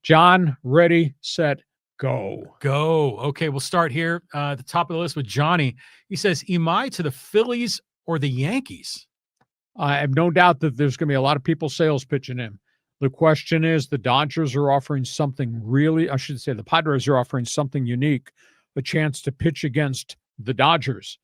John, ready, set, go. Go. Okay, we'll start here at the top of the list with Johnny. He says, Imai to the Phillies or the Yankees? I have no doubt that there's going to be a lot of people sales pitching him. The question is, the Dodgers are offering something really, I should say the Padres are offering something unique, a chance to pitch against the Dodgers.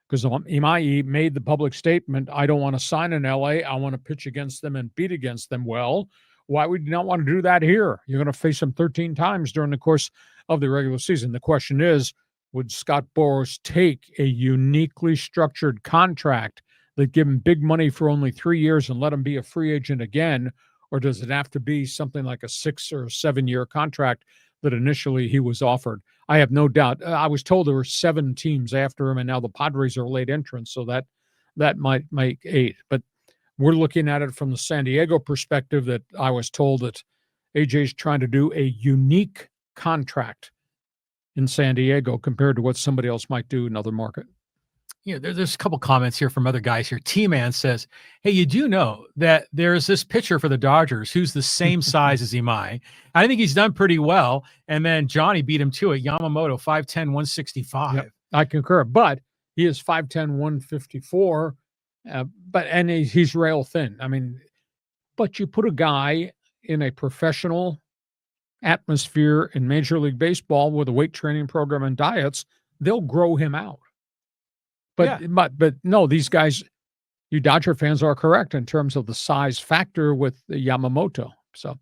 Because Imai made the public statement, I don't want to sign in LA. I want to pitch against them and beat against them. Well, why would you not want to do that here? You're going to face them 13 times during the course of the regular season. The question is, would Scott Boras take a uniquely structured contract that give him big money for only 3 years and let him be a free agent again? Or does it have to be something like a 6 or 7 year contract that initially he was offered? I have no doubt. I was told there were 7 teams after him, and now the Padres are late entrants, so that might make 8. But we're looking at it from the San Diego perspective that I was told that AJ's trying to do a unique contract in San Diego compared to what somebody else might do in another market. Yeah, there's a couple comments here from other guys here. T-Man says, hey, you do know that there's this pitcher for the Dodgers who's the same size as Imai. I think he's done pretty well. And then Johnny beat him to it. Yamamoto, 5'10", 165. Yep, I concur. But he is 5'10", 154. And he's rail thin. I mean, but you put a guy in a professional atmosphere in Major League Baseball with a weight training program and diets, they'll grow him out. But no, these guys, you Dodger fans are correct in terms of the size factor with Yamamoto. So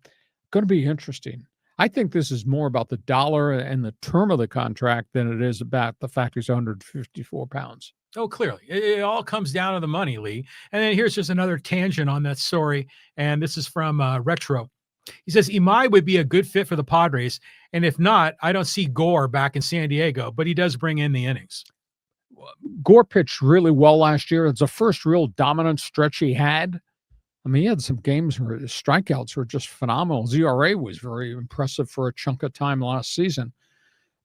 going to be interesting. I think this is more about the dollar and the term of the contract than it is about the fact he's 154 pounds. Oh, clearly. It all comes down to the money, Lee. And then here's just another tangent on that story. And this is from Retro. He says, Imai would be a good fit for the Padres. And if not, I don't see Gore back in San Diego, but he does bring in the innings. Gore pitched really well last year. It's the first real dominant stretch he had. I mean, he had some games where his strikeouts were just phenomenal. His ERA was very impressive for a chunk of time last season.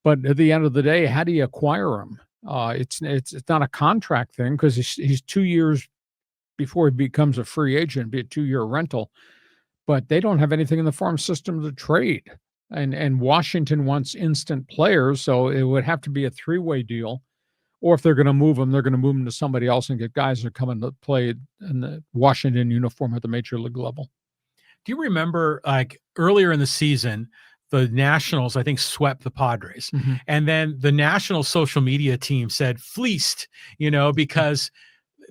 But at the end of the day, how do you acquire him? It's not a contract thing because he's 2 years before he becomes a free agent, be a 2-year rental. But they don't have anything in the farm system to trade. And Washington wants instant players, so it would have to be a 3-way deal. Or if they're going to move them, they're going to move them to somebody else and get guys that are coming to play in the Washington uniform at the major league level. Do you remember, like, earlier in the season, the Nationals, I think, swept the Padres. Mm-hmm. And then the national social media team said fleeced, because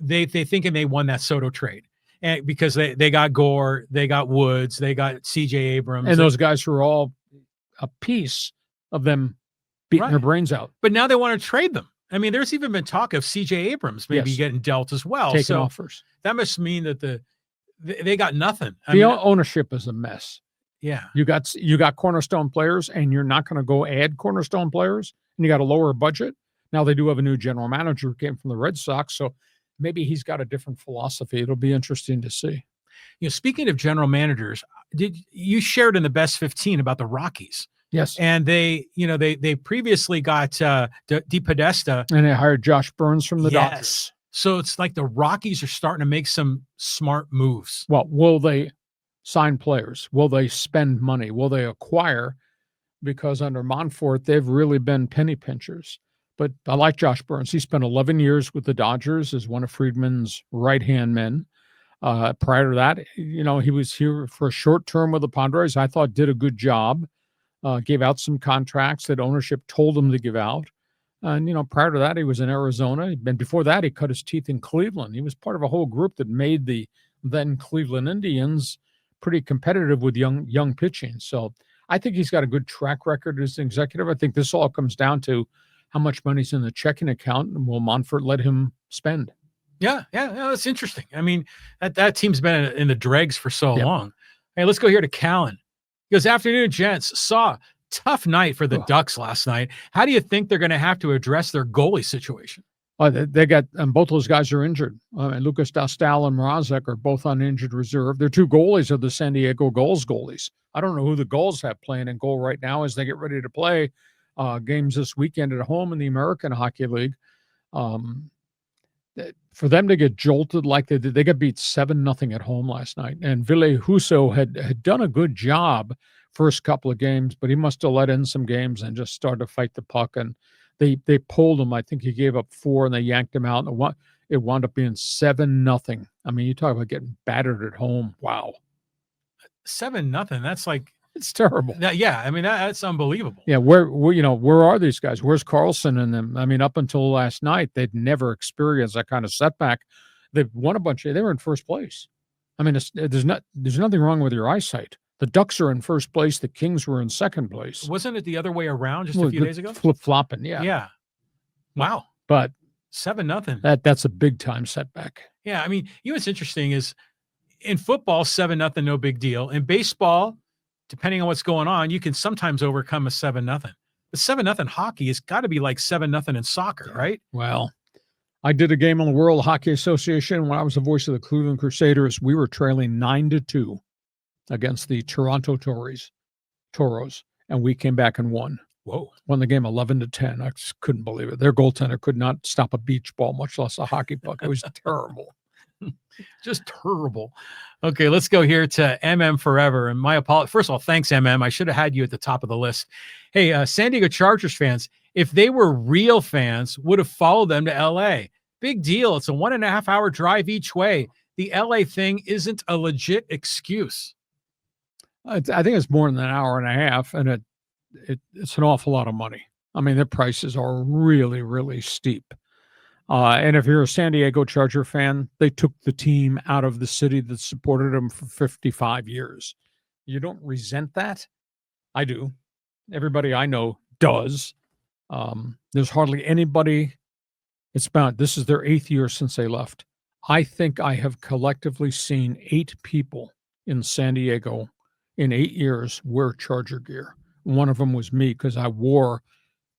they thinking they won that Soto trade. And because they got Gore, they got Woods, they got CJ Abrams. And those guys were all a piece of them beating their brains out. But now they want to trade them. I mean, there's even been talk of CJ Abrams maybe getting dealt as well. Taking offers. That must mean that they got nothing. Ownership is a mess. Yeah. You got cornerstone players, and you're not going to go add cornerstone players, and you got a lower budget. Now they do have a new general manager who came from the Red Sox, so maybe he's got a different philosophy. It'll be interesting to see. Speaking of general managers, did you shared in the best 15 about the Rockies? Yes. And they previously got DePodesta. And they hired Josh Burns from the Dodgers. So it's like the Rockies are starting to make some smart moves. Well, will they sign players? Will they spend money? Will they acquire? Because under Monfort, they've really been penny pinchers. But I like Josh Burns. He spent 11 years with the Dodgers as one of Friedman's right-hand men. Prior to that, he was here for a short term with the Padres. I thought did a good job. Gave out some contracts that ownership told him to give out. And, prior to that, he was in Arizona. And before that, he cut his teeth in Cleveland. He was part of a whole group that made the then Cleveland Indians pretty competitive with young pitching. So I think he's got a good track record as an executive. I think this all comes down to how much money's in the checking account, and will Monfort let him spend? Yeah, that's interesting. I mean, that team's been in the dregs for so long. Hey, let's go here to Callan. He goes, afternoon, gents. Saw tough night for the Ducks last night. How do you think they're going to have to address their goalie situation? They got both those guys are injured. Lucas Dostal and Mrazek are both on injured reserve. They're 2 goalies of the San Diego Gulls goalies. I don't know who the Gulls have playing in goal right now as they get ready to play games this weekend at home in the American Hockey League. For them to get jolted like they did, they got beat 7-0 at home last night. And Ville Husso had done a good job first couple of games, but he must have let in some games and just started to fight the puck. And they pulled him. I think he gave up 4 and they yanked him out. And it wound up being 7-0. I mean, you talk about getting battered at home. Wow. 7-0. That's like, it's terrible. Yeah. I mean, that's unbelievable. Yeah. Where are these guys? Where's Carlson and them? I mean, up until last night, they'd never experienced that kind of setback. They've won they were in first place. I mean, there's nothing wrong with your eyesight. The Ducks are in first place. The Kings were in second place. Wasn't it the other way around just a few days ago? Flip-flopping, yeah. Yeah. Wow. But 7-0. That's a big-time setback. Yeah, I mean, what's interesting is in football, 7-0, no big deal. In baseball, depending on what's going on, you can sometimes overcome a 7-0. But 7-0 hockey has got to be like 7-0 in soccer, right? Well, I did a game on the World Hockey Association when I was the voice of the Cleveland Crusaders. We were trailing 9-2 against the Toronto Toros, and we came back and won. Whoa. Won the game 11-10. I just couldn't believe it. Their goaltender could not stop a beach ball, much less a hockey puck. It was terrible. Just terrible. Okay, let's go here to MM Forever. And my apologies. First of all, thanks, MM. I should have had you at the top of the list. Hey, San Diego Chargers fans, if they were real fans, would have followed them to LA. Big deal. It's a 1.5 hour drive each way. The LA thing isn't a legit excuse. I think it's more than an hour and a half, and it's an awful lot of money. I mean, the prices are really, really steep. And if you're a San Diego Charger fan, they took the team out of the city that supported them for 55 years. You don't resent that? I do. Everybody I know does. There's hardly anybody. This is their 8th year since they left. I think I have collectively seen 8 people in San Diego in 8 years wear Charger gear. One of them was me because I wore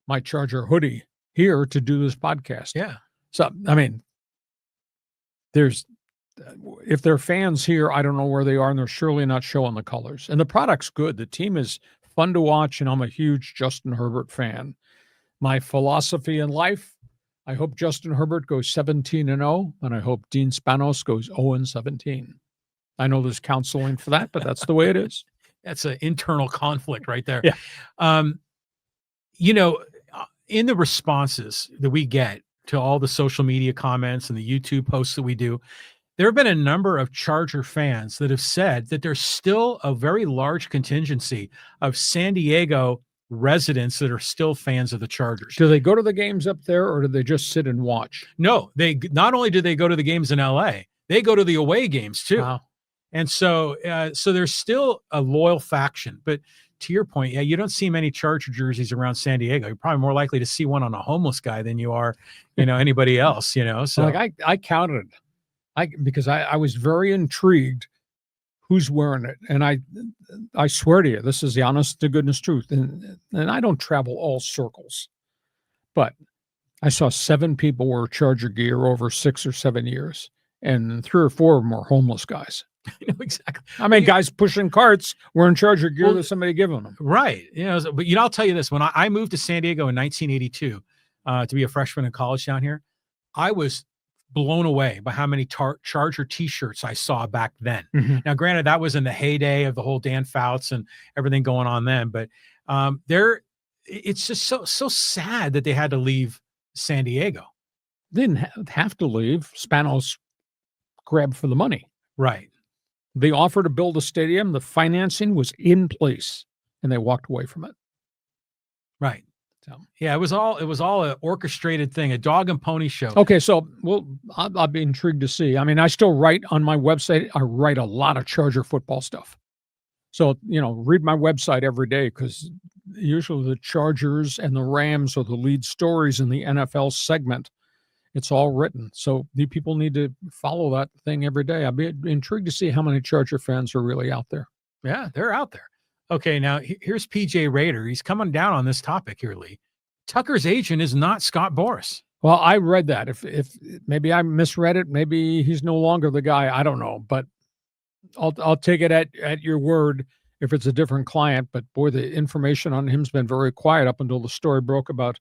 my Charger hoodie here to do this podcast. Yeah. So, I mean, if they're fans here, I don't know where they are, and they're surely not showing the colors. And the product's good. The team is fun to watch, and I'm a huge Justin Herbert fan. My philosophy in life, I hope Justin Herbert goes 17-0, and I hope Dean Spanos goes 0-17. I know there's counseling for that, but that's the way it is. That's an internal conflict right there. Yeah. In the responses that we get to all the social media comments and the YouTube posts that we do, there have been a number of Charger fans that have said that there's still a very large contingency of San Diego residents that are still fans of the Chargers. Do they go to the games up there, or do they just sit and watch? No, not only do they go to the games in LA, they go to the away games too. Wow. And so there's still a loyal faction. But to your point, yeah, you don't see many Charger jerseys around San Diego. You're probably more likely to see one on a homeless guy than you are, anybody else, So like I counted, because I was very intrigued who's wearing it. And I swear to you, this is the honest to goodness truth. And I don't travel all circles, but I saw 7 people wear Charger gear over 6 or 7 years. And 3 or 4 of them are homeless guys. Exactly. I mean, guys pushing carts wearing Charger gear that somebody given them. Right. But I'll tell you this. When I moved to San Diego in 1982 to be a freshman in college down here, I was blown away by how many Charger T-shirts I saw back then. Mm-hmm. Now, granted, that was in the heyday of the whole Dan Fouts and everything going on then. But it's just so sad that they had to leave San Diego. They didn't have to leave. Spanos grabbed for the money. Right. They offered to build a stadium. The financing was in place, and they walked away from it. Right. So, yeah, it was all an orchestrated thing, a dog and pony show. Okay, so I'll be intrigued to see. I mean, I still write on my website. I write a lot of Charger football stuff. So, read my website every day, because usually the Chargers and the Rams are the lead stories in the NFL segment. It's all written. So the people need to follow that thing every day. I'd be intrigued to see how many Charger fans are really out there. Yeah, they're out there. Okay, now here's PJ Rader. He's coming down on this topic here, Lee. Tucker's agent is not Scott Boras. Well, I read that. If maybe I misread it, maybe he's no longer the guy. I don't know, but I'll take it at your word if it's a different client. But boy, the information on him's been very quiet up until the story broke about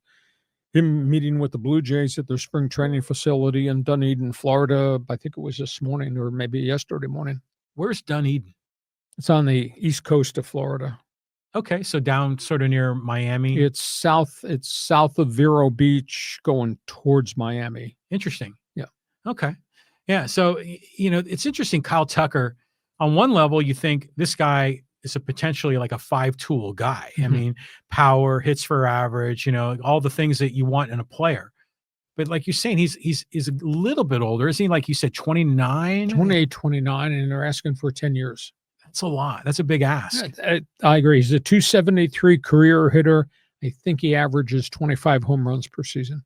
him meeting with the Blue Jays at their spring training facility in Dunedin, Florida. I think it was this morning or maybe yesterday morning. Where's Dunedin? It's on the east coast of Florida. Okay, so down sort of near Miami. It's south of Vero Beach going towards Miami. Interesting. Yeah. Okay. Yeah. So, it's interesting. Kyle Tucker, on one level, you think this guy is a potentially like a 5-tool guy. I Mhm. mean, power, hits for average, all the things that you want in a player. But like you're saying, he's a little bit older. Isn't he, like you said, 29? 28, 29, and they're asking for 10 years. That's a lot. That's a big ask. I agree. He's a 273 career hitter. I think he averages 25 home runs per season.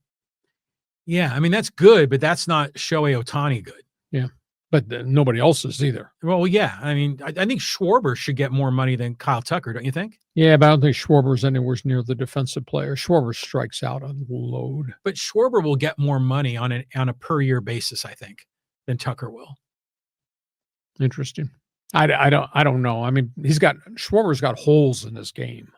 Yeah. I mean, that's good, but that's not Shohei Ohtani good. Yeah. But nobody else is either. Well, yeah. I mean, I think Schwarber should get more money than Kyle Tucker, don't you think? Yeah, but I don't think Schwarber's anywhere near the defensive player. Schwarber strikes out a load. But Schwarber will get more money on a per year basis, I think, than Tucker will. Interesting. I don't know. I mean, Schwarber's got holes in his game.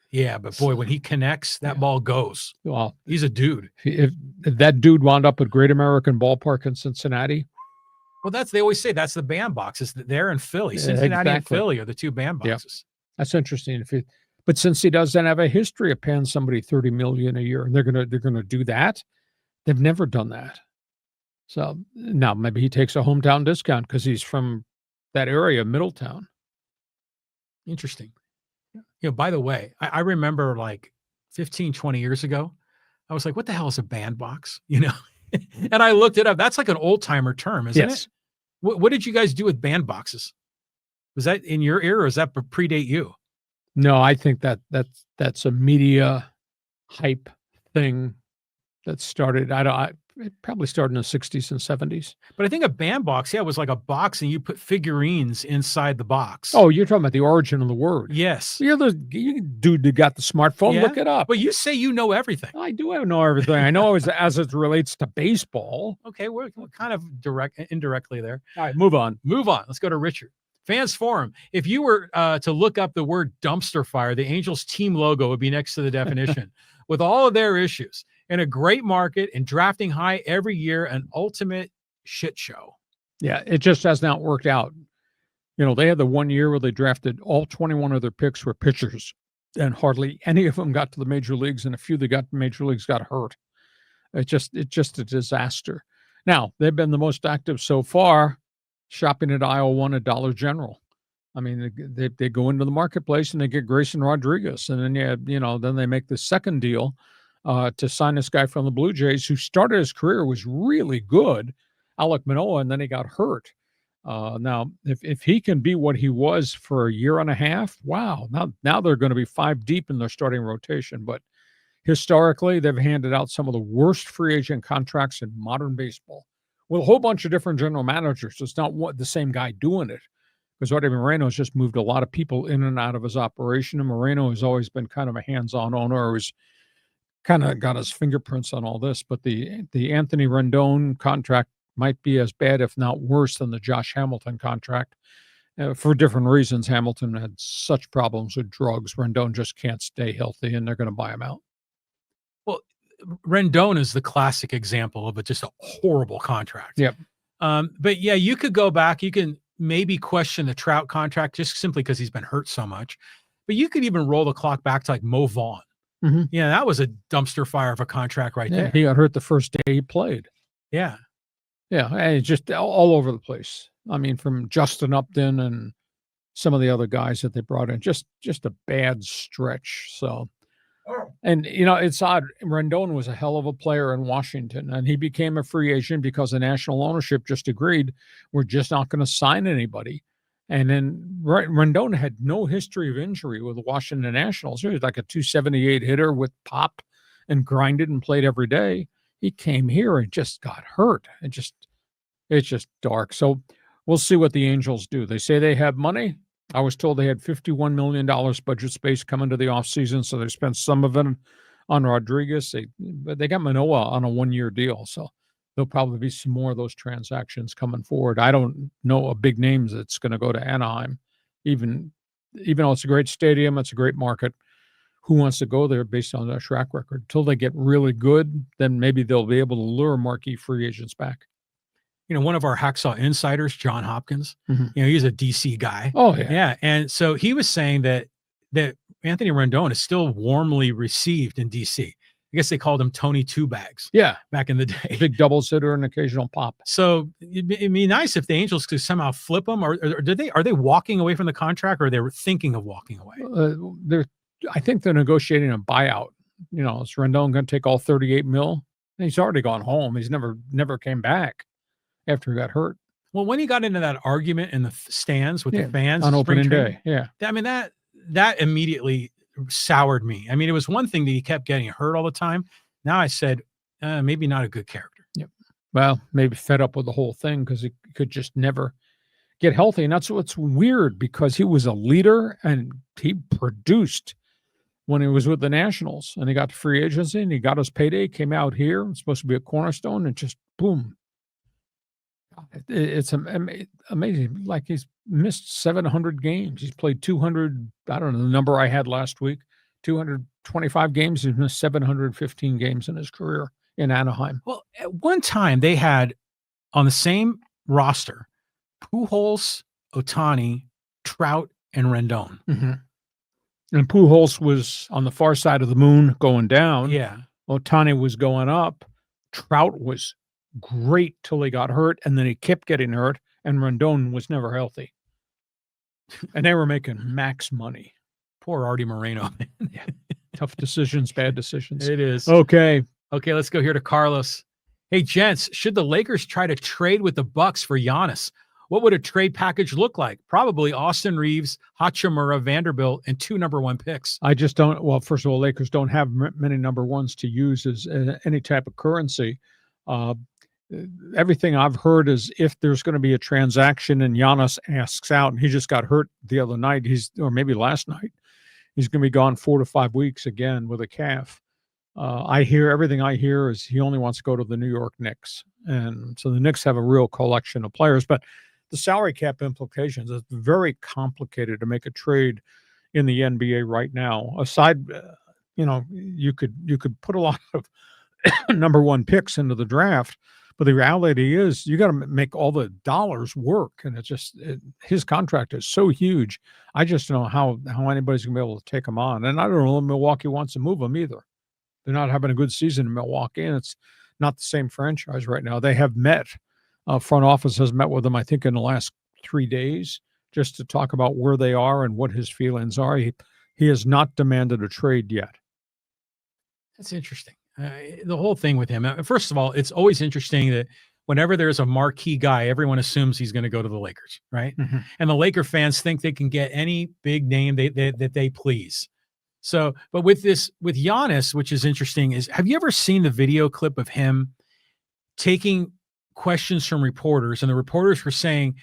Yeah, but boy, when he connects, that ball goes. Well, he's a dude. If that dude wound up at Great American Ballpark in Cincinnati. Well, they always say that's the bandbox. It's there in Philly. Cincinnati and Philly are the two bandboxes. Yep. That's interesting. But since he doesn't have a history of paying somebody $30 million a year, and they're gonna do that, they've never done that. So now maybe he takes a hometown discount because he's from that area, Middletown. Interesting. By the way, I remember like 15, 20 years ago, I was like, what the hell is a bandbox? And I looked it up. That's like an old timer term, isn't it? What did you guys do with bandboxes? Was that in your era, or does that predate you? No, I think that's a media hype thing that started. It probably started in the 60s and 70s. But I think a bandbox, was like a box, and you put figurines inside the box. Oh, you're talking about the origin of the word. Yes. You're the dude that got the smartphone. Yeah? Look it up. But you say you know everything. I do know everything. I know as it relates to baseball. Okay, we're kind of indirectly there. All right, move on. Let's go to Richard. Fans Forum. If you were to look up the word dumpster fire, the Angels team logo would be next to the definition. With all of their issues, in a great market and drafting high every year, an ultimate shit show. Yeah, it just has not worked out. They had the 1 year where they drafted all 21 of their picks were pitchers, and hardly any of them got to the major leagues, and a few that got to major leagues got hurt. It's just a disaster. Now, they've been the most active so far, shopping at aisle 1 at Dollar General. I mean, they go into the marketplace and they get Grayson Rodriguez, and then then they make the second deal to sign this guy from the Blue Jays who started his career, was really good, Alek Manoah, and then he got hurt. Now, if he can be what he was for a year and a half, wow! Now they're going to be 5 deep in their starting rotation. But historically, they've handed out some of the worst free agent contracts in modern baseball with a whole bunch of different general managers. It's not the same guy doing it, because Arte Moreno's just moved a lot of people in and out of his operation, and Moreno has always been kind of a hands-on owner who's kind of got his fingerprints on all this. But the Anthony Rendon contract might be as bad, if not worse, than the Josh Hamilton contract. For different reasons. Hamilton had such problems with drugs. Rendon just can't stay healthy, and they're going to buy him out. Well, Rendon is the classic example of just a horrible contract. Yep. But yeah, you could go back. You can maybe question the Trout contract just simply because he's been hurt so much. But you could even roll the clock back to like Mo Vaughn. Mm-hmm. Yeah, that was a dumpster fire of a contract there. He got hurt the first day he played. Yeah. Yeah, and just all over the place. I mean, from Justin Upton and some of the other guys that they brought in, just a bad stretch. So, and it's odd. Rendon was a hell of a player in Washington, and he became a free agent because the national ownership just agreed we're just not going to sign anybody. And then Rendon had no history of injury with the Washington Nationals. He was like a 278 hitter with pop and grinded and played every day. He came here and just got hurt. It's just dark. So we'll see what the Angels do. They say they have money. I was told they had $51 million budget space coming to the offseason, so they spent some of it on Rodriguez. They got Manoah on a 1-year deal, so there'll probably be some more of those transactions coming forward. I don't know a big name that's going to go to Anaheim, even though it's a great stadium, it's a great market. Who wants to go there based on their track record? Until they get really good, then maybe they'll be able to lure marquee free agents back. One of our Hacksaw insiders, John Hopkins, mm-hmm. He's a DC guy. Oh, yeah. Yeah. And so he was saying that Anthony Rendon is still warmly received in DC. I guess they called him Tony Two Bags. Yeah, back in the day. big double sitter and occasional pop. So it'd be nice if the Angels could somehow flip him, or are they walking away from the contract, or they were thinking of walking away? I think they're negotiating a buyout. You know, is Rendon going to take all 38 mil? He's already gone home. He's never came back after he got hurt. Well, when he got into that argument in the stands with the fans on opening training, day, I mean that immediately soured me. I mean, it was one thing that he kept getting hurt all the time. Now I said, maybe not a good character. Yep. Well, maybe fed up with the whole thing because he could just never get healthy. And that's what's weird, because he was a leader and he produced when he was with the Nationals, and he got to free agency and he got his payday, came out here, was supposed to be a cornerstone, and just boom. It's amazing. Like, he's missed 700 games. He's played 200. I don't know the number I had last week. 225 games. He's missed 715 games in his career in Anaheim. Well, at one time they had on the same roster Pujols, Ohtani, Trout, and Rendon. Mm-hmm. And Pujols was on the far side of the moon going down. Yeah. Ohtani was going up. Trout was great till he got hurt, and then he kept getting hurt, and Rendon was never healthy. And they were making max money. Poor Artie Moreno. Yeah. Tough decisions, bad decisions. It is. Okay, let's go here to Carlos. Hey, gents, should the Lakers try to trade with the Bucks for Giannis? What would a trade package look like? Probably Austin Reeves, Hachimura, Vanderbilt, and 2 number 1 picks. I just don't. Well, first of all, Lakers don't have many number ones to use as any type of currency. Everything I've heard is if there's going to be a transaction and Giannis asks out, and he just got hurt the other night, or maybe last night, he's going to be gone 4 to 5 weeks again with a calf. Everything I hear is he only wants to go to the New York Knicks. And so the Knicks have a real collection of players, but the salary cap implications, it's very complicated to make a trade in the NBA right now. Aside, you could put a lot of number 1 picks into the draft, but the reality is you got to make all the dollars work. And his contract is so huge. I just don't know how anybody's going to be able to take him on. And I don't know if Milwaukee wants to move him either. They're not having a good season in Milwaukee, and it's not the same franchise right now. They have met. Front office has met with him, I think, in the last 3 days just to talk about where they are and what his feelings are. He has not demanded a trade yet. That's interesting. The whole thing with him. First of all, it's always interesting that whenever there's a marquee guy, everyone assumes he's going to go to the Lakers, right? Mm-hmm. And the Laker fans think they can get any big name that they please. So, but with Giannis, which is interesting, is have you ever seen the video clip of him taking questions from reporters, and the reporters were saying,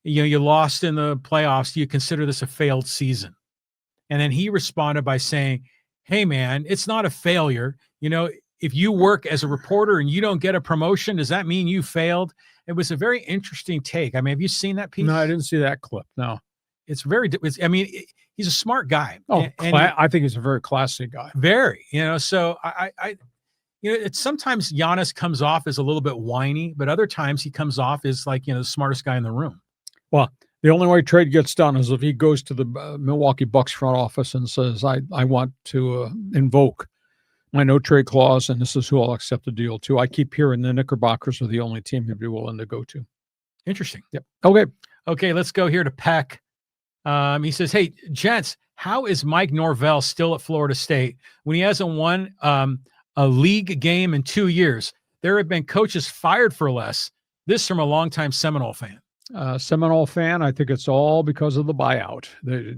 you lost in the playoffs. Do you consider this a failed season? And then he responded by saying, hey man, it's not a failure. If you work as a reporter and you don't get a promotion, does that mean you failed? It was a very interesting take. I mean, have you seen that piece? No, I didn't see that clip. No. It's he's a smart guy. Oh, I think he's a very classy guy. Very, so it's sometimes Giannis comes off as a little bit whiny, but other times he comes off as like, the smartest guy in the room. Well, the only way trade gets done is if he goes to the Milwaukee Bucks front office and says, I want to invoke my no trade clause, and this is who I'll accept the deal to. I keep hearing the Knickerbockers are the only team he'd be willing to go to. Interesting. Yep. Okay. Let's go here to Peck. He says, hey, gents, how is Mike Norvell still at Florida State when he hasn't won a league game in 2 years? There have been coaches fired for less. This from a longtime Seminole fan. Seminole fan, I think it's all because of the buyout.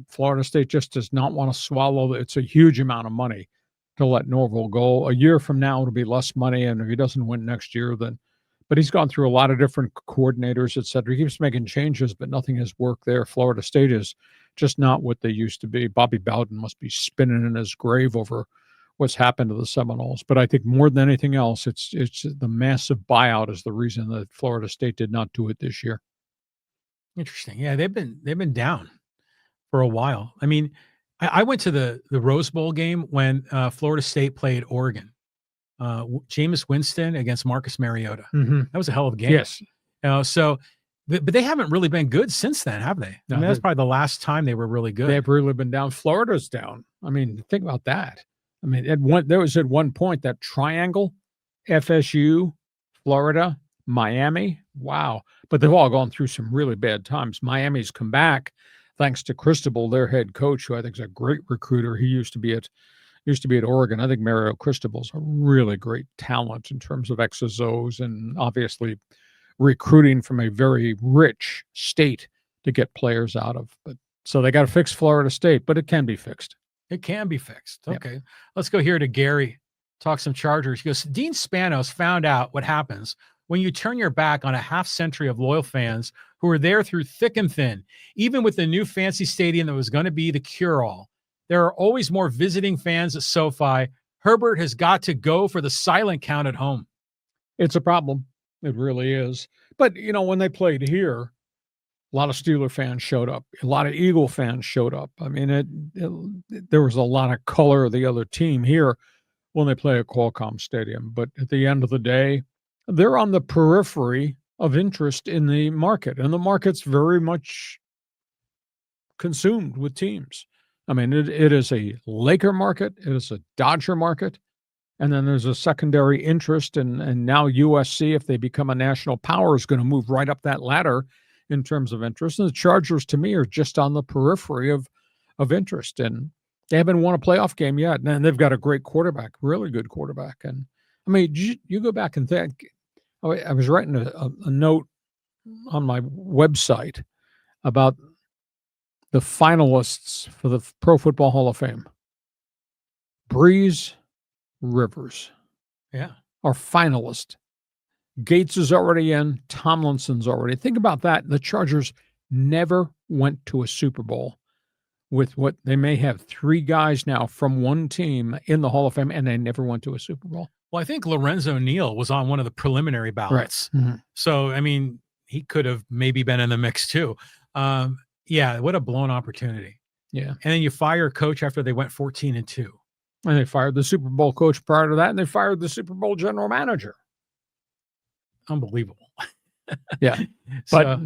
Florida State just does not want to swallow. It's a huge amount of money to let Norvell go. A year from now, it'll be less money, and if he doesn't win next year, then. But he's gone through a lot of different coordinators, et cetera. He keeps making changes, but nothing has worked there. Florida State is just not what they used to be. Bobby Bowden must be spinning in his grave over what's happened to the Seminoles. But I think more than anything else, it's the massive buyout is the reason that Florida State did not do it this year. Interesting. Yeah, they've been down for a while. I mean, I went to the Rose Bowl game when Florida State played Oregon. Jameis Winston against Marcus Mariota. Mm-hmm. That was a hell of a game. Yes. But they haven't really been good since then, have they? No, that's probably the last time they were really good. They've really been down. Florida's down. I mean, think about that. I mean, there was at one point that triangle, FSU, Florida, Miami. Wow. But they've all gone through some really bad times. Miami's come back thanks to Cristobal, their head coach, who I think is a great recruiter. He used to be at Oregon. I think Mario Cristobal's a really great talent in terms of X's O's, and obviously recruiting from a very rich state to get players out of. But so they got to fix Florida State, but it can be fixed. It can be fixed. Yep. Okay. Let's go here to Gary. Talk some Chargers. He goes, Dean Spanos found out what happens when you turn your back on a half century of loyal fans who were there through thick and thin. Even with the new fancy stadium that was going to be the cure-all, there are always more visiting fans at SoFi. Herbert has got to go for the silent count at home. It's a problem. It really is. But, when they played here, a lot of Steeler fans showed up. A lot of Eagle fans showed up. I mean, there was a lot of color of the other team here when they play at Qualcomm Stadium. But at the end of the day, they're on the periphery of interest in the market. And the market's very much consumed with teams. I mean, it is a Laker market. It is a Dodger market. And then there's a secondary interest. And now USC, if they become a national power, is going to move right up that ladder in terms of interest. And the Chargers, to me, are just on the periphery of interest. And they haven't won a playoff game yet. And they've got a great quarterback, really good quarterback. And I mean, you go back and think, I was writing a note on my website about the finalists for the Pro Football Hall of Fame. Breeze, Rivers. Yeah. Are finalists. Gates is already in. Tomlinson's already. Think about that. The Chargers never went to a Super Bowl with what they may have 3 guys now from one team in the Hall of Fame, and they never went to a Super Bowl. Well, I think Lorenzo Neal was on one of the preliminary ballots. Right. Mm-hmm. So, I mean, he could have maybe been in the mix too. Yeah, what a blown opportunity. Yeah. And then you fire a coach after they went 14-2. And they fired the Super Bowl coach prior to that, and they fired the Super Bowl general manager. Unbelievable. Yeah. But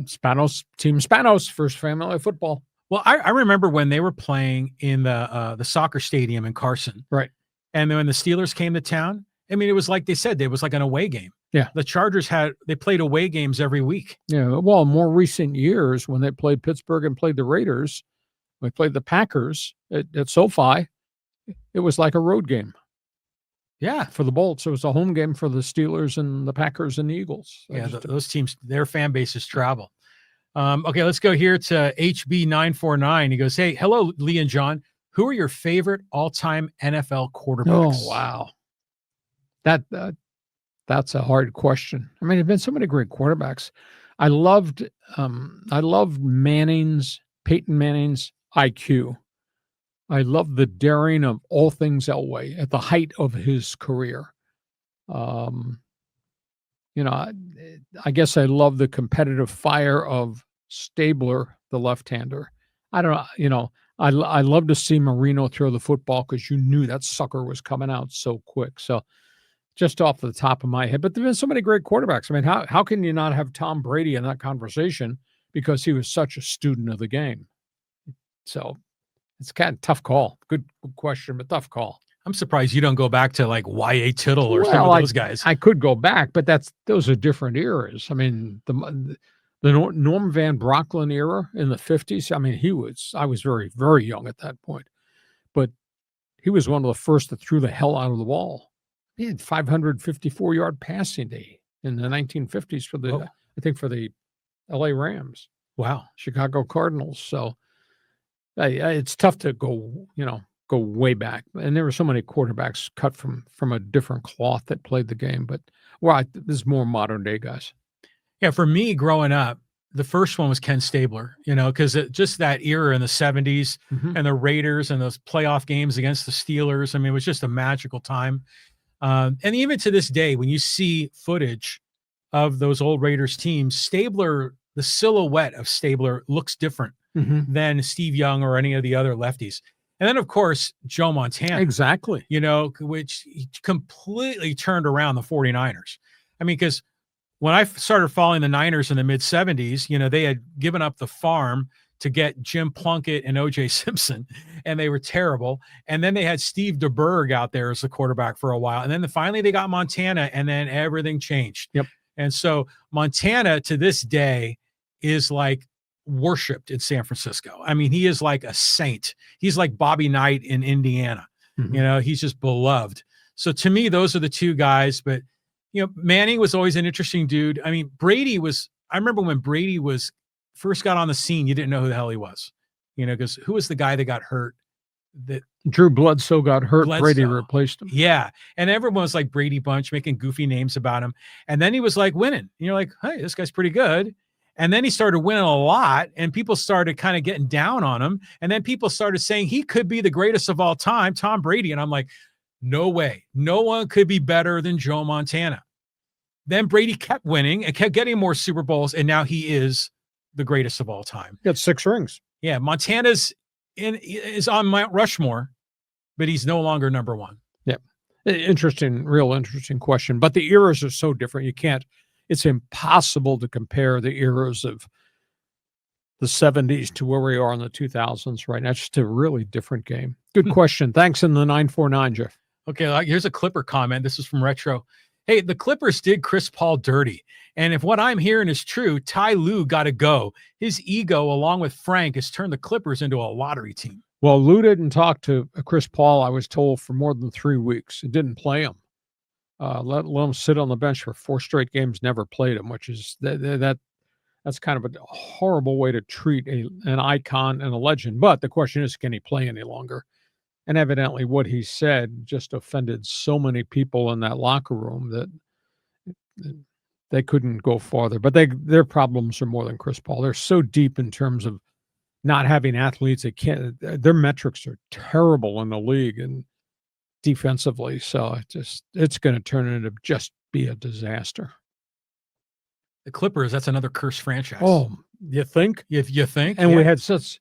Team Spanos, first family football. Well, I remember when they were playing in the soccer stadium in Carson. Right. And then when the Steelers came to town, I mean, it was like they said, it was like an away game. Yeah. The Chargers they played away games every week. Yeah. Well, in more recent years, when they played Pittsburgh and played the Raiders, when they played the Packers at SoFi, it was like a road game. Yeah. For the Bolts, it was a home game for the Steelers and the Packers and the Eagles. Yeah. Those teams, their fan bases travel. Okay, let's go here to HB949. He goes, hey, hello, Lee and John. Who are your favorite all-time NFL quarterbacks? Oh, wow. That's a hard question. I mean, there've been so many great quarterbacks. I loved Peyton Manning's IQ. I love the daring of all things Elway at the height of his career. I guess I love the competitive fire of Stabler, the left-hander. I don't know, I love to see Marino throw the football because you knew that sucker was coming out so quick. So just off the top of my head, but there have been so many great quarterbacks. I mean, how can you not have Tom Brady in that conversation because he was such a student of the game? So it's kind of tough call. Good question, but tough call. I'm surprised you don't go back to like Y.A. Tittle or some of those guys. I could go back, but those are different eras. I mean, the Norm Van Brocklin era in the 50s. I mean, I was very, very young at that point, but he was one of the first that threw the hell out of the ball. He had 554-yard passing day in the 1950s for the LA Rams. Wow. Chicago Cardinals. So it's tough to go way back. And there were so many quarterbacks cut from a different cloth that played the game. But there's more modern day guys. Yeah, for me growing up, the first one was Ken Stabler, because just that era in the 70s and the Raiders and those playoff games against the Steelers. I mean, it was just a magical time. And even to this day, when you see footage of those old Raiders teams, Stabler, the silhouette of Stabler looks different than Steve Young or any of the other lefties. And then, of course, Joe Montana. Exactly. Which he completely turned around the 49ers. I mean, because when I started following the Niners in the mid-70s, they had given up the farm to get Jim Plunkett and OJ Simpson, and they were terrible. And then they had Steve DeBerg out there as the quarterback for a while. And then finally they got Montana, and then everything changed. Yep. And so Montana to this day is like worshipped in San Francisco. I mean, he is like a saint. He's like Bobby Knight in Indiana. He's just beloved. So to me, those are the two guys. But, Manning was always an interesting dude. I mean, I remember when Brady first got on the scene, you didn't know who the hell he was, because who was the guy that got hurt? That Drew Bledsoe got hurt. Brady replaced him. Yeah. And everyone was like Brady Bunch, making goofy names about him. And then he was like winning. And you're like, hey, this guy's pretty good. And then he started winning a lot, and people started kind of getting down on him. And then people started saying he could be the greatest of all time, Tom Brady. And I'm like, no way. No one could be better than Joe Montana. Then Brady kept winning and kept getting more Super Bowls, and now he is the greatest of all time. Got 6 rings. Yeah, Montana's is on Mount Rushmore, but he's no longer number one. Yeah. Real interesting question. But the eras are so different. It's impossible to compare the eras of the 70s to where we are in the 2000s right now. It's just a really different game. Good question. Thanks in the 949, Jeff. Okay, here's a Clipper comment. This is from Retro. Hey, the Clippers did Chris Paul dirty. And if what I'm hearing is true, Ty Lue got to go. His ego, along with Frank, has turned the Clippers into a lottery team. Well, Lue didn't talk to Chris Paul, I was told, for more than 3 weeks. He didn't play him. Let him sit on the bench for 4 straight games, never played him, which is that's kind of a horrible way to treat an icon and a legend. But the question is, can he play any longer? And evidently what he said just offended so many people in that locker room that they couldn't go farther. But their problems are more than Chris Paul. They're so deep in terms of not having athletes. Their metrics are terrible in the league and defensively. So it's going to turn into just be a disaster. The Clippers, that's another cursed franchise. Oh, you think? You think? And we had such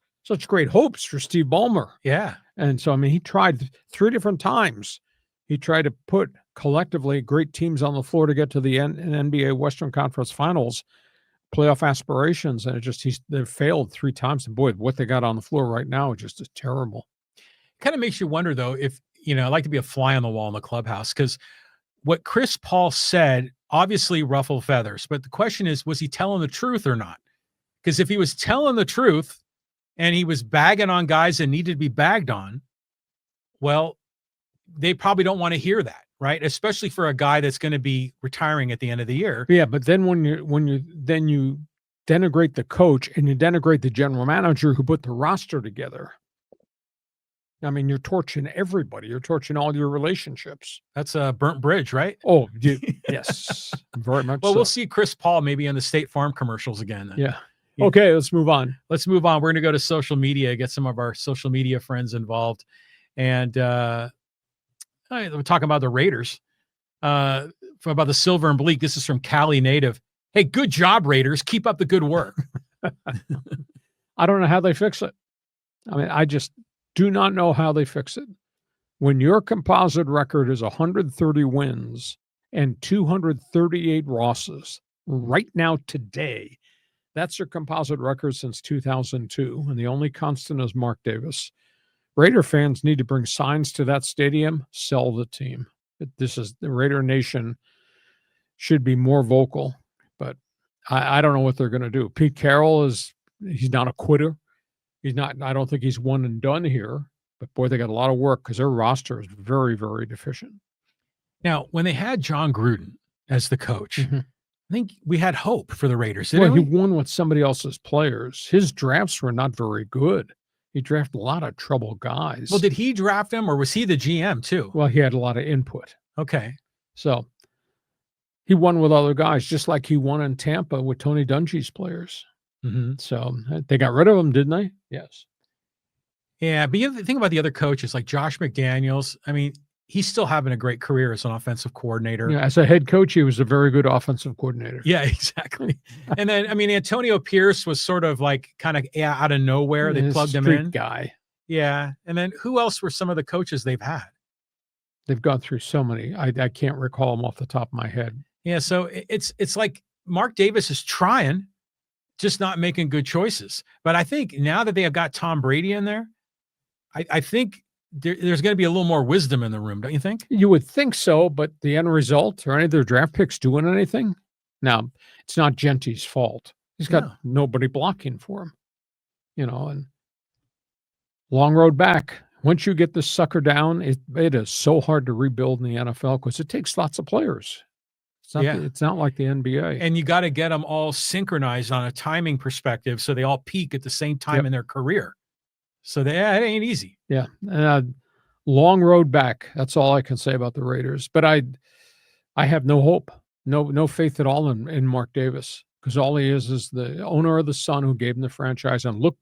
great hopes for Steve Ballmer. Yeah. And so, I mean, he tried 3 different times. He tried to put collectively great teams on the floor to get to the NBA Western Conference Finals playoff aspirations. And they failed 3 times. And boy, what they got on the floor right now is just terrible. Kind of makes you wonder, though, if, I'd like to be a fly on the wall in the clubhouse, because what Chris Paul said obviously ruffled feathers. But the question is, was he telling the truth or not? Because if he was telling the truth and he was bagging on guys that needed to be bagged on, well, they probably don't want to hear that, right? Especially for a guy that's going to be retiring at the end of the year. Yeah, but then when you denigrate the coach and you denigrate the general manager who put the roster together, I mean, you're torching everybody. You're torching all your relationships. That's a burnt bridge, right? Oh, yes, very much. Well, so. We'll see Chris Paul maybe in the State Farm commercials again. Then. Yeah. Okay, let's move on. We're going to go to social media, get some of our social media friends involved. And we're talking about the Raiders, about the Silver and Bleak. This is from Cali native. Hey, good job, Raiders. Keep up the good work. I don't know how they fix it. I mean, I just do not know how they fix it. When your composite record is 130 wins and 238 losses right now today, that's their composite record since 2002. And the only constant is Mark Davis. Raider fans need to bring signs to that stadium, sell the team. This is the Raider Nation should be more vocal, but I don't know what they're going to do. Pete Carroll he's not a quitter. I don't think he's one and done here, but boy, they got a lot of work because their roster is very, very deficient. Now, when they had John Gruden as the coach, I think we had hope for the Raiders. He won with somebody else's players. His drafts were not very good. He drafted a lot of trouble guys. Well, did he draft him or was he the GM too? Well, he had a lot of input. Okay. So he won with other guys, just like he won in Tampa with Tony Dungy's players. So they got rid of him, didn't they? Yes. Yeah, but the thing about the other coaches, like Josh McDaniels, I mean, he's still having a great career as an offensive coordinator. Yeah, as a head coach, he was a very good offensive coordinator. Yeah, exactly. And then, I mean, Antonio Pierce was sort of like kind of out of nowhere. They plugged him in. Guy. Yeah. And then who else were some of the coaches they've had? They've gone through so many. I can't recall them off the top of my head. Yeah, so it's like Mark Davis is trying. just not making good choices. But I think now that they have got Tom Brady in there, I think there's going to be a little more wisdom in the room, don't you think? You would think so, but the end result or any of their draft picks doing anything? Now, it's not Genty's fault. He's got nobody blocking for him, and long road back. Once you get this sucker down, it is so hard to rebuild in the NFL because it takes lots of players. It's not like the NBA. And you got to get them all synchronized on a timing perspective so they all peak at the same time in their career. So it ain't easy. Yeah. Long road back. That's all I can say about the Raiders. But I have no hope, no faith at all in Mark Davis, because all he is the owner of the son who gave him the franchise. And look,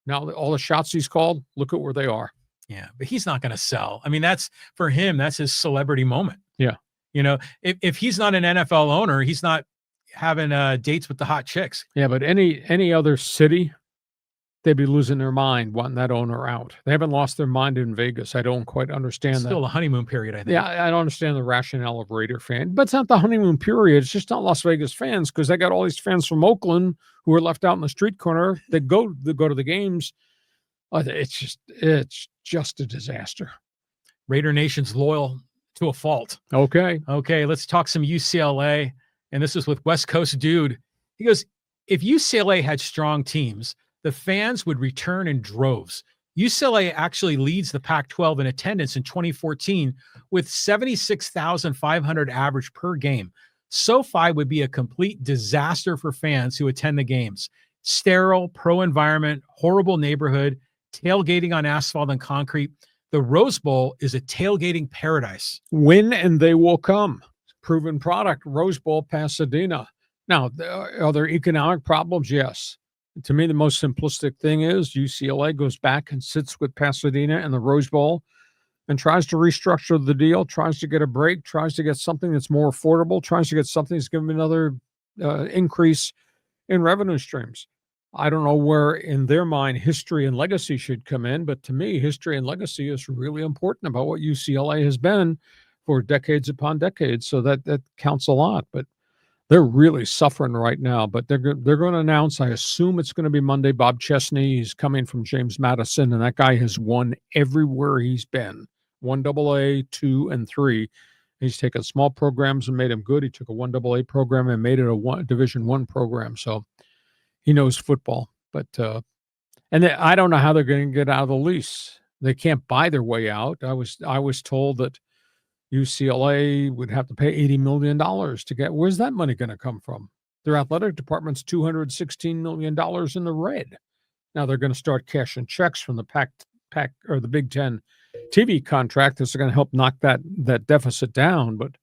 now all the shots he's called, look at where they are. Yeah, but he's not going to sell. I mean, that's for him. That's his celebrity moment. Yeah. If he's not an NFL owner, he's not having dates with the hot chicks. Yeah, but any other city, they'd be losing their mind wanting that owner out. They haven't lost their mind in Vegas. I don't quite understand that. Still a honeymoon period, I think. Yeah, I don't understand the rationale of Raider fan. But it's not the honeymoon period. It's just not Las Vegas fans, because they got all these fans from Oakland who are left out in the street corner that go to the games. It's just a disaster. Raider Nation's loyal to a fault. Okay, let's talk some UCLA. And this is with West Coast Dude. He goes, if UCLA had strong teams, the fans would return in droves. UCLA actually leads the Pac-12 in attendance in 2014 with 76,500 average per game. SoFi would be a complete disaster for fans who attend the games. Sterile, pro-environment, horrible neighborhood, tailgating on asphalt and concrete. The Rose Bowl is a tailgating paradise. Win and they will come. Proven product, Rose Bowl, Pasadena. Now, are there economic problems? Yes. To me, the most simplistic thing is UCLA goes back and sits with Pasadena and the Rose Bowl and tries to restructure the deal, tries to get a break, tries to get something that's more affordable, tries to get something that's going to be another increase in revenue streams. I don't know where in their mind history and legacy should come in, but to me, history and legacy is really important about what UCLA has been for decades upon decades. So that counts a lot, but they're really suffering right now. But they're going to announce, I assume it's going to be Monday, Bob Chesney. He's coming from James Madison, and that guy has won everywhere he's been. 1AA, 2, and 3. He's taken small programs and made them good. He took a 1AA program and made it a Division I program. So he knows football, but I don't know how they're going to get out of the lease. They can't buy their way out. I was told that UCLA would have to pay $80 million to get. Where's that money going to come from? Their athletic department's $216 million in the red. Now they're going to start cashing checks from the Pac or the Big Ten TV contract that's going to help knock that deficit down. But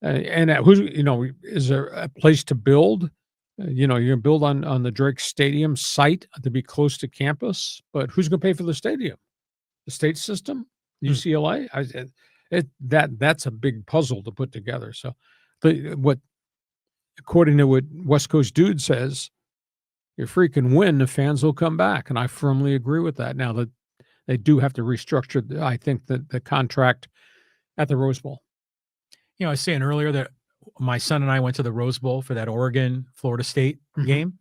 is there a place to build? You're going to build on the Drake Stadium site to be close to campus, but who's going to pay for the stadium? The state system, UCLA. That's a big puzzle to put together. So, according to what West Coast Dude says, you freaking win, the fans will come back, and I firmly agree with that. Now that they do have to restructure, I think that the contract at the Rose Bowl. I was saying earlier that my son and I went to the Rose Bowl for that Oregon-Florida State game.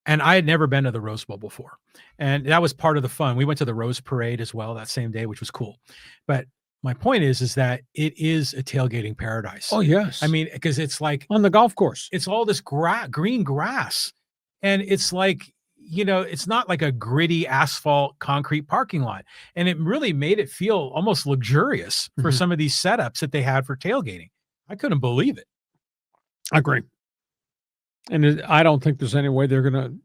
And I had never been to the Rose Bowl before. And that was part of the fun. We went to the Rose Parade as well that same day, which was cool. But my point is that it is a tailgating paradise. Oh, yes. I mean, because it's like on the golf course. It's all this green grass. And it's like, it's not like a gritty asphalt concrete parking lot. And it really made it feel almost luxurious for some of these setups that they had for tailgating. I couldn't believe it. I agree. And I don't think there's any way they're going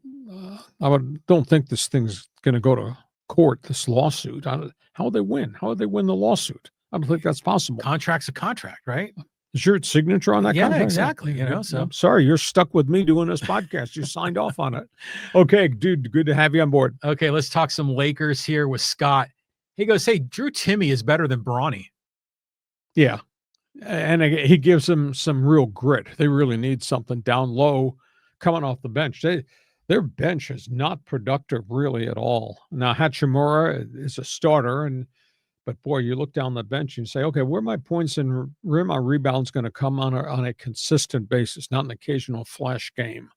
to, don't think this thing's going to go to court, this lawsuit. How would they win? How would they win the lawsuit? I don't think that's possible. Contract's a contract, right? Is your signature on that contract? Yeah, exactly. So I'm sorry, you're stuck with me doing this podcast. You signed off on it. Okay, dude, good to have you on board. Okay, let's talk some Lakers here with Scott. He goes, hey, Drew Timme is better than Bronny. Yeah. And he gives them some real grit. They really need something down low coming off the bench. Their bench is not productive really at all. Now, Hachimura is a starter, but boy, you look down the bench and you say, okay, where are my points and where are my rebounds going to come on a consistent basis, not an occasional flash game?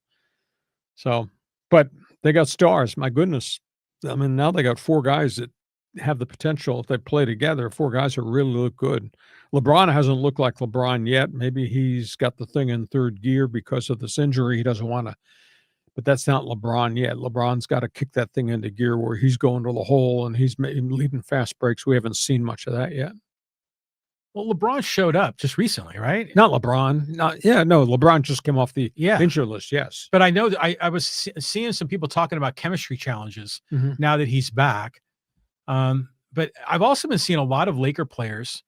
So, but they got stars. My goodness. I mean, now they got 4 guys that have the potential if they play together. 4 guys that really look good. LeBron hasn't looked like LeBron yet. Maybe he's got the thing in third gear because of this injury. He doesn't want to, but that's not LeBron yet. LeBron's got to kick that thing into gear where he's going to the hole and he's leading fast breaks. We haven't seen much of that yet. Well, LeBron showed up just recently, right? Not LeBron. No, LeBron just came off the injury list, yes. But I know that I was seeing some people talking about chemistry challenges now that he's back. But I've also been seeing a lot of Laker players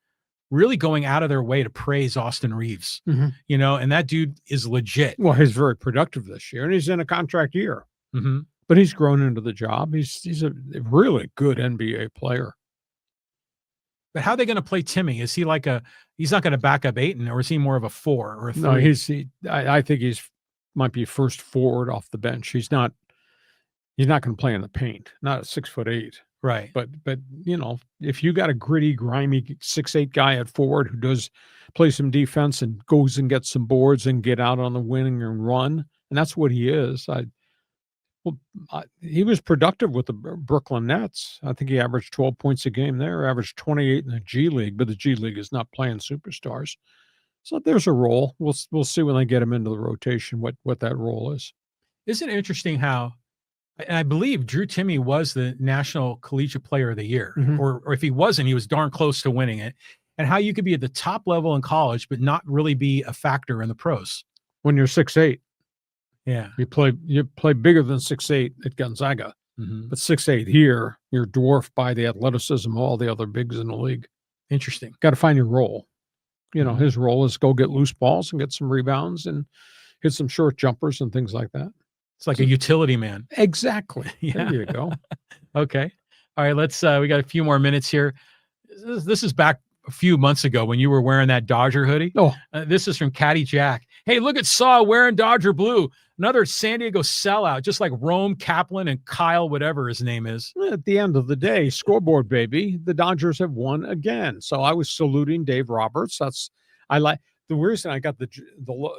really going out of their way to praise Austin Reeves, you know, and that dude is legit. Well, he's very productive this year, and he's in a contract year. But he's grown into the job. He's a really good NBA player. But how are they going to play Timmy? Is he like he's not going to back up Ayton, or is he more of a 4 or a 3? No, I think might be first forward off the bench. He's not going to play in the paint. Not at 6'8". Right. But you know, if you got a gritty, grimy 6'8" guy at forward who does play some defense and goes and gets some boards and get out on the wing and run, and that's what he is. He was productive with the Brooklyn Nets. I think he averaged 12 points a game there, averaged 28 in the G League, but the G League is not playing superstars. So there's a role. We'll see when they get him into the rotation what that role is. Isn't it interesting how, and I believe Drew Timme was the National Collegiate Player of the Year, or if he wasn't, he was darn close to winning it, and how you could be at the top level in college but not really be a factor in the pros. When you're 6'8". Yeah. You play bigger than 6'8" at Gonzaga, but 6'8" here, you're dwarfed by the athleticism of all the other bigs in the league. Interesting. Got to find your role. You know, his role is go get loose balls and get some rebounds and hit some short jumpers and things like that. It's like a utility man. Exactly. Yeah. There you go. Okay. All right. Let's, we got a few more minutes here. This is back a few months ago when you were wearing that Dodger hoodie. Oh, this is from Caddy Jack. Hey, look at Saw wearing Dodger blue. Another San Diego sellout, just like Rome, Kaplan, and Kyle, whatever his name is. At the end of the day, scoreboard, baby, the Dodgers have won again. So I was saluting Dave Roberts. The reason I got the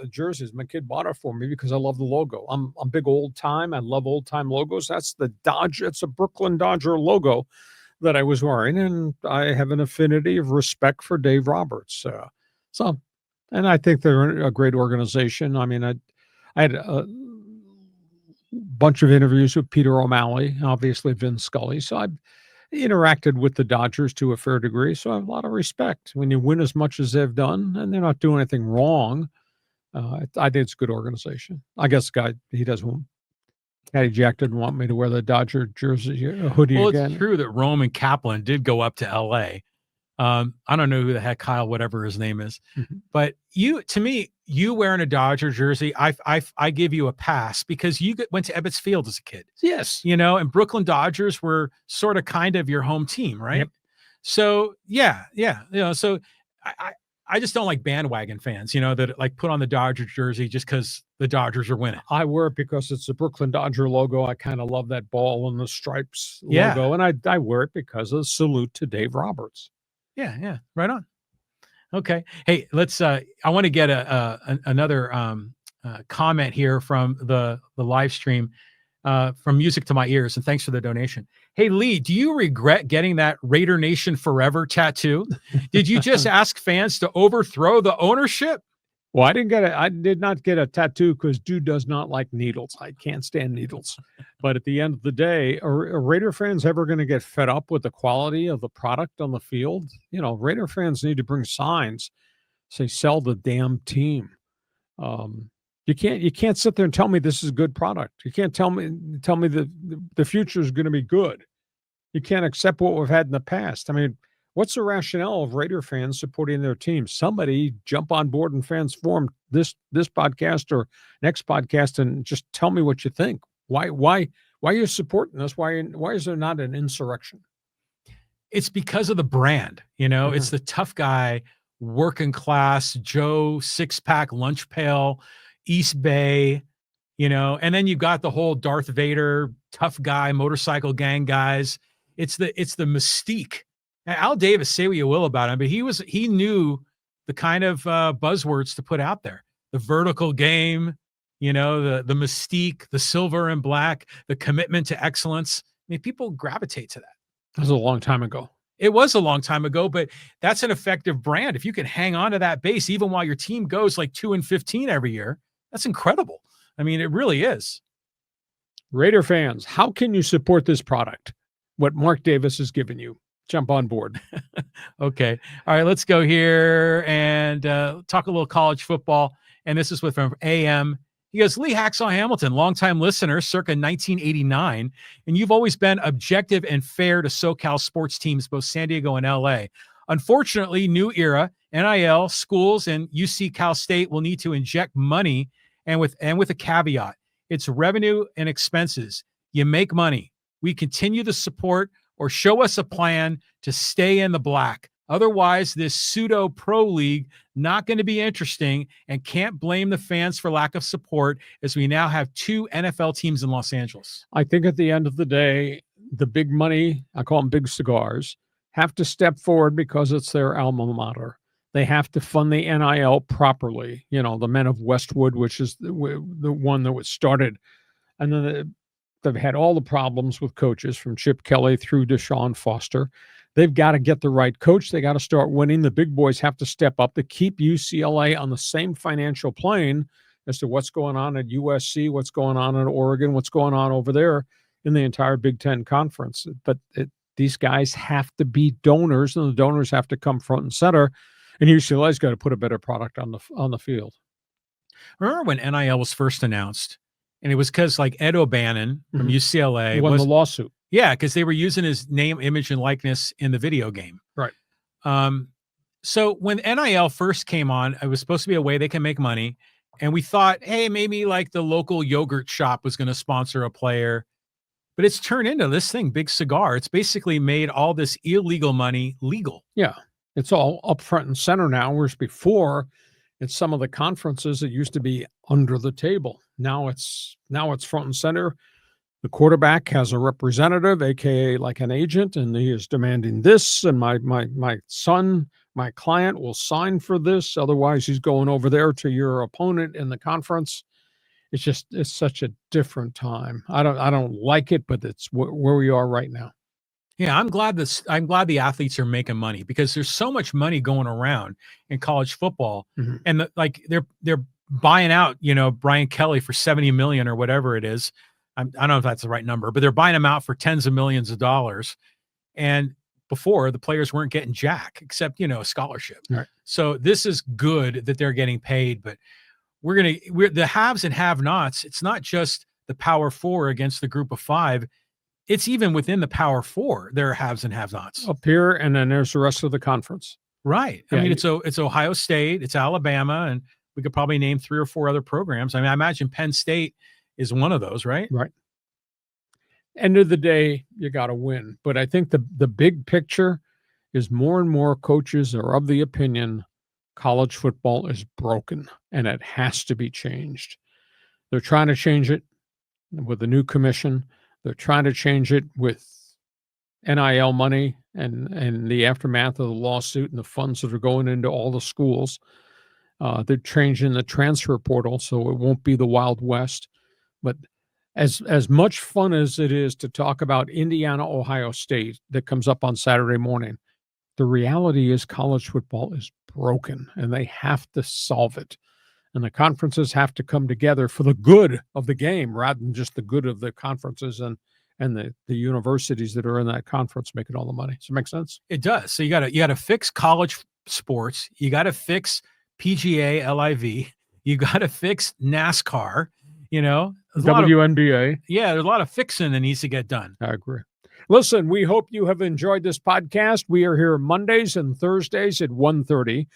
jerseys, my kid bought it for me because I love the logo. I'm big old time. I love old time logos. That's the Dodger. It's a Brooklyn Dodger logo that I was wearing, and I have an affinity of respect for Dave Roberts. And I think they're a great organization. I mean, I had a bunch of interviews with Peter O'Malley, obviously Vin Scully. So I've interacted with the Dodgers to a fair degree. So I have a lot of respect when you win as much as they've done and they're not doing anything wrong. I think it's a good organization. I guess Caddy Jack didn't want me to wear the Dodger jersey hoodie again. It's true that Rome and Kaplan did go up to LA. I don't know who the heck Kyle, whatever his name is, but to me, you wearing a Dodger jersey, I give you a pass because you went to Ebbets Field as a kid. Yes. You know, and Brooklyn Dodgers were sort of kind of your home team, right? Yep. So yeah. You know, so I just don't like bandwagon fans, you know, that like put on the Dodger jersey just because the Dodgers are winning. I wear it because it's the Brooklyn Dodger logo. I kind of love that ball and the stripes logo. And I wear it because of the salute to Dave Roberts. Yeah. Right on. Okay. Hey, let's, I want to get another comment here from the live stream from Music to My Ears. And thanks for the donation. Hey, Lee, do you regret getting that Raider Nation Forever tattoo? Did you just ask fans to overthrow the ownership? Well, I did not get a tattoo because dude does not like needles. I can't stand needles. But at the end of the day, are Raider fans ever going to get fed up with the quality of the product on the field? You know, Raider fans need to bring signs, say, sell the damn team. You can't sit there and tell me this is a good product. You can't tell me the future is going to be good. You can't accept what we've had in the past. I mean, what's the rationale of Raider fans supporting their team? Somebody jump on board and fans forum this podcast or next podcast and just tell me what you think. Why are you supporting this? Why is there not an insurrection? It's because of the brand. You know, it's the tough guy, working class, Joe, 6-pack lunch pail, East Bay, you know, and then you've got the whole Darth Vader, tough guy, motorcycle gang guys. It's the mystique. And Al Davis, say what you will about him, but he knew the kind of buzzwords to put out there. The vertical game, the mystique, the silver and black, the commitment to excellence. I mean, people gravitate to that. That was a long time ago. It was a long time ago, but that's an effective brand. If you can hang on to that base, even while your team goes like 2-15 every year, that's incredible. I mean, it really is. Raider fans, how can you support this product? What Mark Davis has given you. Jump on board. Okay. All right, let's go here and talk a little college football. And this is from AM. He goes, Lee Hacksaw Hamilton, longtime listener, circa 1989. And you've always been objective and fair to SoCal sports teams, both San Diego and LA. Unfortunately, new era, NIL, schools, and UC Cal State will need to inject money, and with a caveat. It's revenue and expenses. You make money. We continue to support or show us a plan to stay in the black. Otherwise, this pseudo pro league not going to be interesting, and can't blame the fans for lack of support, as we now have 2 NFL teams in Los Angeles. I think at the end of the day, the big money, I call them big cigars, have to step forward because it's their alma mater. They have to fund the NIL properly. The men of Westwood, which is the one that was started. And then they've had all the problems with coaches from Chip Kelly through Deshaun Foster. They've got to get the right coach. They got to start winning. The big boys have to step up to keep UCLA on the same financial plane as to what's going on at USC, what's going on in Oregon, what's going on over there in the entire Big Ten Conference. But these guys have to be donors, and the donors have to come front and center. And UCLA's got to put a better product on the field. Remember when NIL was first announced, and it was because like Ed O'Bannon from UCLA won the lawsuit. Yeah, because they were using his name, image, and likeness in the video game. Right. So when NIL first came on, it was supposed to be a way they can make money. And we thought, hey, maybe like the local yogurt shop was going to sponsor a player. But it's turned into this thing, Big Cigar. It's basically made all this illegal money legal. Yeah. It's all up front and center now, whereas before, in some of the conferences, it used to be under the table. Now it's front and center. The quarterback has a representative, aka like an agent, and he is demanding this. And my son, my client, will sign for this. Otherwise, he's going over there to your opponent in the conference. It's such a different time. I don't like it, but it's where we are right now. Yeah, I'm glad the athletes are making money, because there's so much money going around in college football, and they're buying out, Brian Kelly for $70 million or whatever it is. I don't know if that's the right number, but they're buying him out for tens of millions of dollars. And before, the players weren't getting jack except, a scholarship. Right. So this is good that they're getting paid, but we're the haves and have-nots. It's not just the Power Four against the Group of Five. It's even within the Power Four, there are haves and have-nots up here, and then there's the rest of the conference. Right. Yeah, I mean, it's Ohio State, it's Alabama, and we could probably name 3 or 4 other programs. I mean, I imagine Penn State is one of those, right? Right. End of the day, you got to win. But I think the big picture is more and more coaches are of the opinion college football is broken and it has to be changed. They're trying to change it with the new commission. They're trying to change it with NIL money and the aftermath of the lawsuit and the funds that are going into all the schools. They're changing the transfer portal so it won't be the Wild West. But as much fun as it is to talk about Indiana, Ohio State that comes up on Saturday morning, the reality is college football is broken and they have to solve it. And the conferences have to come together for the good of the game rather than just the good of the conferences and the universities that are in that conference making all the money. Does it make sense? It does. So you gotta fix college sports. You got to fix PGA LIV. You got to fix NASCAR. WNBA. There's a lot of fixing that needs to get done. I agree. Listen, we hope you have enjoyed this podcast. We are here Mondays and Thursdays at 1:30.